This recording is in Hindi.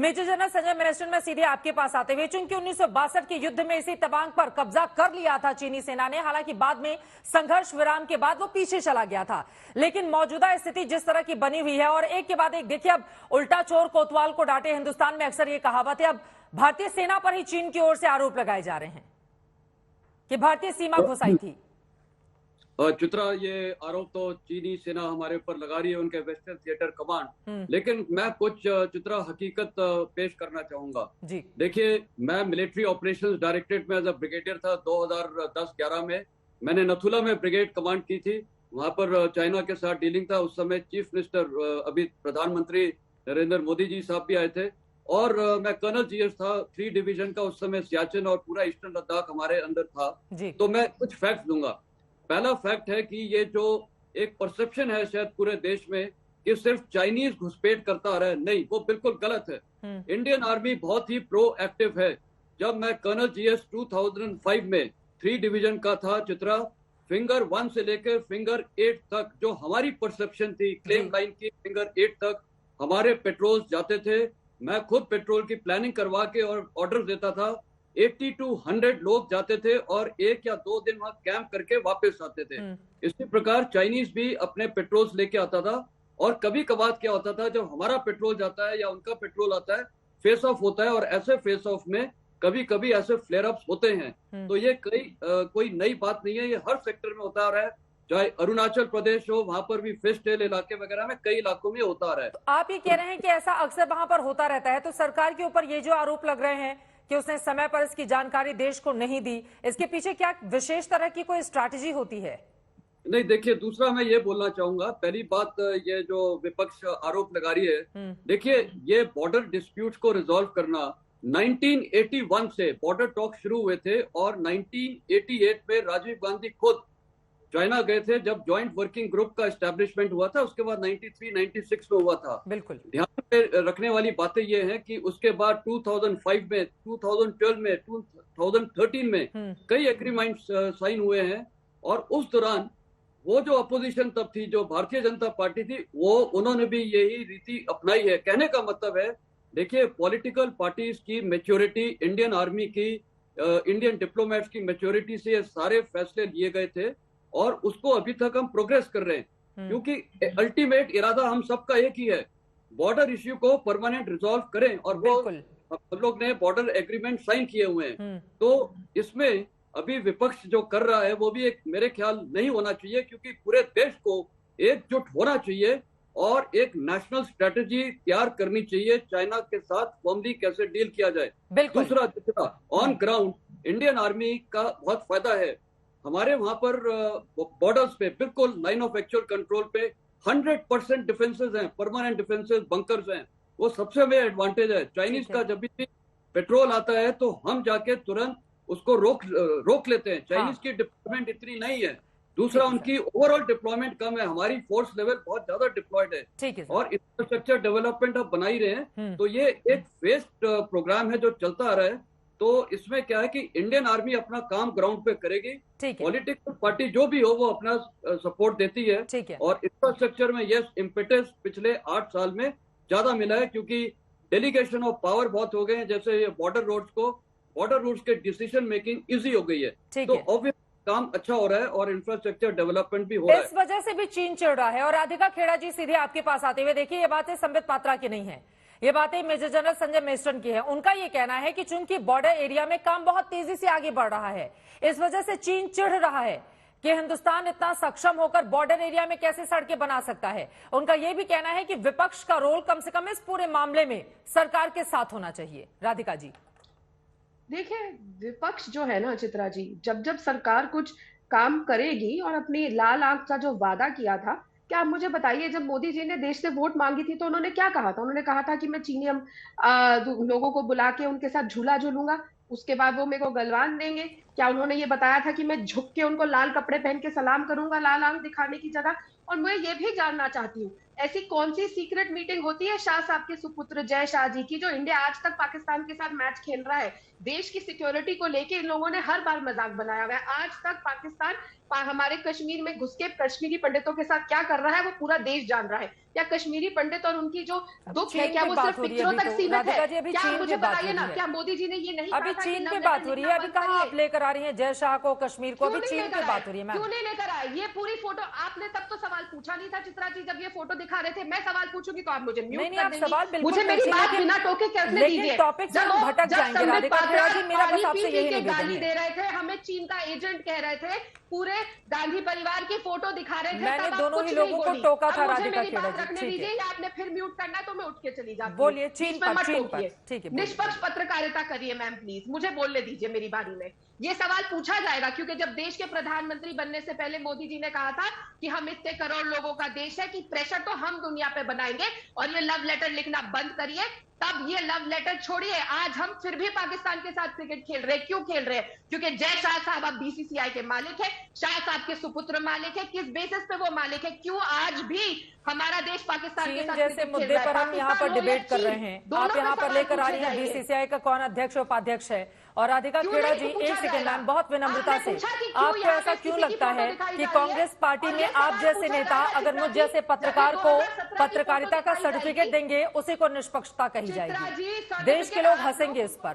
मेजर जनरल संजय मिनिस्टर में सीधे आपके पास आते हुए, चूंकि 1962 के युद्ध में इसी तवांग पर कब्जा कर लिया था चीनी सेना ने, हालांकि बाद में संघर्ष विराम के बाद वो पीछे चला गया था, लेकिन मौजूदा स्थिति जिस तरह की बनी हुई है और एक के बाद एक देखिए, अब उल्टा चोर कोतवाल को डांटे, हिंदुस्तान में अक्सर ये कहावत है, अब भारतीय सेना पर ही चीन की ओर से आरोप लगाए जा रहे हैं कि भारतीय सीमा घुसाई थी। चित्रा, ये आरोप तो चीनी सेना हमारे ऊपर लगा रही है, उनके वेस्टर्न थिएटर कमांड, लेकिन मैं कुछ चित्रा हकीकत पेश करना चाहूंगा जी। देखिए, मैं मिलिट्री ऑपरेशंस डायरेक्टरेट में एज अ ब्रिगेडियर था 2010-11 में। मैंने नथुला में ब्रिगेड कमांड की थी, वहां पर चाइना के साथ डीलिंग था। उस समय चीफ मिनिस्टर अभी प्रधानमंत्री नरेंद्र मोदी जी साहब भी आए थे, और मैं कर्नल जीएस था 3 डिवीजन का। उस समय सियाचिन और पूरा ईस्टर्न लद्दाख हमारे अंदर था। तो मैं कुछ फैक्ट दूंगा। पहला फैक्ट है कि ये जो एक परसेप्शन है शायद पूरे देश में कि सिर्फ चाइनीज घुसपैठ करता रहा है, नहीं, वो बिल्कुल गलत है। इंडियन आर्मी बहुत ही प्रोएक्टिव है। जब मैं कर्नल जीएस 2005 में 3 डिवीजन का था चित्रा, फिंगर 1 से लेकर फिंगर 8 तक जो हमारी परसेप्शन थी, क्लेम लाइन की फिंगर 8 तक हमारे पेट्रोल जाते थे। मैं खुद पेट्रोल की प्लानिंग करवा के और ऑर्डर देता था। 80 to 100 लोग जाते थे और 1 या 2 दिन वहां कैंप करके वापस आते थे। इसी प्रकार चाइनीज भी अपने पेट्रोल लेके आता था, और कभी कभार क्या होता था, जब हमारा पेट्रोल जाता है या उनका पेट्रोल आता है, फेस ऑफ होता है, और ऐसे फेस ऑफ में कभी कभी ऐसे फ्लेयर अप्स होते हैं। तो ये कोई नई बात नहीं है, ये हर सेक्टर में होता आ रहा है। चाहे अरुणाचल प्रदेश हो, वहां पर भी फिश टेल इलाके वगैरह में कई इलाकों में होता आ रहा है। तो आप ये कह रहे हैं कि ऐसा अक्सर वहां पर होता रहता है, तो सरकार के ऊपर ये जो आरोप लग रहे हैं कि उसने समय पर इसकी जानकारी देश को नहीं दी, इसके पीछे क्या विशेष तरह की कोई स्ट्रैटेजी होती है? नहीं, देखिए, दूसरा मैं ये बोलना चाहूंगा। पहली बात, ये जो विपक्ष आरोप लगा रही है, देखिए, ये बॉर्डर डिस्प्यूट्स को रिजॉल्व करना 1981 से बॉर्डर टॉक शुरू हुए थे, और 1988 में राजीव गांधी खुद चाइना गए थे जब ज्वाइंट वर्किंग ग्रुप का एस्टेब्लिशमेंट हुआ था। उसके बाद 93-96 में हुआ था। बिल्कुल ध्यान में रखने वाली बातें ये हैं कि उसके बाद 2005 में, 2012 में, 2013 में कई एग्रीमेंट साइन हुए हैं। और उस दौरान वो जो अपोजिशन तब थी, जो भारतीय जनता पार्टी थी, वो उन्होंने भी यही रीति अपनाई है। कहने का मतलब है, देखिए, पॉलिटिकल पार्टीज की मैच्योरिटी, इंडियन आर्मी की, इंडियन डिप्लोमेट्स की मैच्योरिटी से ये सारे फैसले लिए गए थे, और उसको अभी तक हम प्रोग्रेस कर रहे हैं, क्योंकि अल्टीमेट इरादा हम सबका एक ही है, बॉर्डर इश्यू को परमानेंट रिजॉल्व करें, और वो हम लोग ने बॉर्डर एग्रीमेंट साइन किए हुए हैं। तो इसमें अभी विपक्ष जो कर रहा है वो भी एक मेरे ख्याल नहीं होना चाहिए, क्योंकि पूरे देश को एकजुट होना चाहिए और एक नेशनल स्ट्रेटेजी तैयार करनी चाहिए चाइना के साथ फॉर्मली कैसे डील किया जाए। दूसरा, ऑन ग्राउंड इंडियन आर्मी का बहुत फायदा है। हमारे वहां पर बॉर्डर्स पे बिल्कुल लाइन ऑफ एक्चुअल कंट्रोल पे 100% डिफेंसेस हैं, परमानेंट डिफेंसेस, बंकर्स हैं। वो सबसे बड़ा एडवांटेज है। चाइनीज का जब भी पेट्रोल आता है तो हम जाके तुरंत उसको रोक लेते हैं। चाइनीज की डिप्लॉयमेंट इतनी नहीं है। दूसरा, उनकी ओवरऑल डिप्लॉयमेंट कम है, हमारी फोर्स लेवल बहुत ज्यादा डिप्लॉयड है, और इंफ्रास्ट्रक्चर डेवलपमेंट अब बना ही रहे हैं। तो ये एक फेस्ड प्रोग्राम है जो चलता आ रहा है। तो इसमें क्या है कि इंडियन आर्मी अपना काम ग्राउंड पे करेगी, पॉलिटिकल पार्टी जो भी हो वो अपना सपोर्ट देती है, और इंफ्रास्ट्रक्चर में यस इम्पेटस पिछले 8 साल में ज्यादा मिला है, क्योंकि डेलीगेशन ऑफ पावर बहुत हो गए हैं। जैसे बॉर्डर रोड्स के डिसीजन मेकिंग इजी हो गई है, तो ऑब्वियस काम अच्छा हो रहा है, और इंफ्रास्ट्रक्चर डेवलपमेंट भी हो रहा है। इस वजह से भी चीन चिढ़ रहा है। और राधिका खेड़ा जी, सीधे आपके पास आते हुए, देखिए, ये बातें संबित पात्रा की नहीं है, ये बातें मेजर जनरल संजय मिनिस्टर की है। उनका ये कहना है कि चूंकि बॉर्डर एरिया में काम बहुत तेजी से आगे बढ़ रहा है, इस वजह से चीन चिढ़ रहा है कि हिंदुस्तान इतना सक्षम होकर बॉर्डर एरिया में कैसे सड़कें बना सकता है। उनका यह भी कहना है कि विपक्ष का रोल कम से कम इस पूरे मामले में सरकार के साथ होना चाहिए। राधिका जी, देखिए, विपक्ष जो है ना चित्रा जी, जब सरकार कुछ काम करेगी, और अपनी लाल आंख का जो वादा किया था, क्या आप मुझे बताइए, जब मोदी जी ने देश से वोट मांगी थी तो उन्होंने क्या कहा था? उन्होंने कहा था कि मैं चीनी लोगों को बुला के उनके साथ झूला झूलूंगा, उसके बाद वो मेरे को गलवान देंगे। क्या उन्होंने ये बताया था कि मैं झुक के उनको लाल कपड़े पहन के सलाम करूंगा, लाल आंख दिखाने की जगह? और मैं ये भी जानना चाहती हूँ, ऐसी कौन सी सीक्रेट मीटिंग होती है शाह साहब के सुपुत्र जय शाह जी की, जो इंडिया आज तक पाकिस्तान के साथ मैच खेल रहा है? देश की सिक्योरिटी को लेके इन लोगों ने हर बार मजाक बनाया हुआ है। आज तक पाकिस्तान हमारे कश्मीर में घुस के कश्मीरी पंडितों के साथ क्या कर रहा है वो पूरा देश जान रहा है। या कश्मीरी पंडित और उनकी जो दुख है चीन क्या पे वो बात सिर्फ हो रही है पिक्चरों अभी तक तो। सीमित राधिका है? जी, अभी क्या चीन मुझे पे बात बताइए हो ना, रही है। क्या मोदी जी ने ये नहीं अभी कहा था कि चीन लव पे लेटर बात हो रही है, लिखना अभी बंद कहाँ करिए? आप लेकर आ रही हैं जय शाह को, कश्मीर को? क्यों अभी नहीं चीन लेकर पे आए? बात हो रही है मैम। क्यों नहीं लेकर आए? ये पूरी फोटो आपने तब तो सवाल पूछा नहीं था चित्रा जी, जब ये फोटो दिखा रहे थे। मैं सवाल पूछूंगी तो आप मुझे नहीं म्यूट नहीं, कर आप देंगी। सवाल बिल्कुल मुझे मेरी पूछिए, बात लेकिन बिना टोके करने लेकिन दीजिए। टॉपिक से हम भटक जाएंगे। संबित राधिका खेड़ा पात्रा जी, मेरा बस पानी आपसे पी यही के निवेदन गाली है। दे रहे थे, हमें चीन का एजेंट कह रहे थे, पूरे गांधी परिवार की फोटो दिखा रहे थे, मैंने तब आप दोनों कुछ ही नहीं लोगों को बोली। टोका था अब मुझे राधिका मेरी खेड़ा बात जी, रखने ठीक है। दीजिए, या आपने फिर म्यूट करना है तो मैं उठ के चली जाती हूँ। बोलिए, चीन बीच में पर, मत चीन पर। टोकिए। ठीक है, बोलिए, निष्पक्ष बोलिए। पत्रकारिता करिए मैम, प्लीज मुझे बोलने दीजिए मेरी बारी में। ये सवाल पूछा जाएगा क्योंकि जब देश के प्रधानमंत्री बनने से पहले मोदी जी ने कहा था कि हम इतने करोड़ लोगों का देश है कि प्रेशर तो हम दुनिया पे बनाएंगे और ये लव लेटर लिखना बंद करिए। तब ये लव लेटर छोड़िए। आज हम फिर भी पाकिस्तान के साथ क्रिकेट खेल रहे हैं। क्यों खेल रहे हैं? क्योंकि जय शाह साहब अब बीसीसीआई के मालिक है, शाह साहब के सुपुत्र मालिक है। किस बेसिस पे वो मालिक है? क्यों आज भी हमारा देश पाकिस्तान के चीन साथ जैसे क्रिकेट खेल मुद्दे रहा है? पर हम यहाँ पर पाकिस्तान हो या डिबेट कर चीन, रहे हैं, दोनों आप पे यहाँ पर सवाल लेकर आ रही पूछे हैं जाइए। बीसीसीआई का कौन अध्यक्ष उपाध्यक्ष है। और राधिका क्यों खेड़ा नहीं जी, पूछा एक सेकंड जाएगा? मैम, बहुत विनम्रता आपने से, पूछा कि क्यों आपको यहाँ ऐसा पे क्यों किसी की लगता फोटो है दिखाई कि जा रही है? कांग्रेस पार्टी और में ये आप सवाल जैसे पूछा नेता जाएगा अगर चित्रा मुझ जी, जैसे जब पत्रकार ये को 2017 की पत्रकारिता फोटो का दिखाई सर्टिफिकेट जाएगी, देंगे, उसी को निष्पक्षता कही चित्रा जाएगी। जी, देश के लोग सर्टिफिकेट आप हंसेंगे इस पर।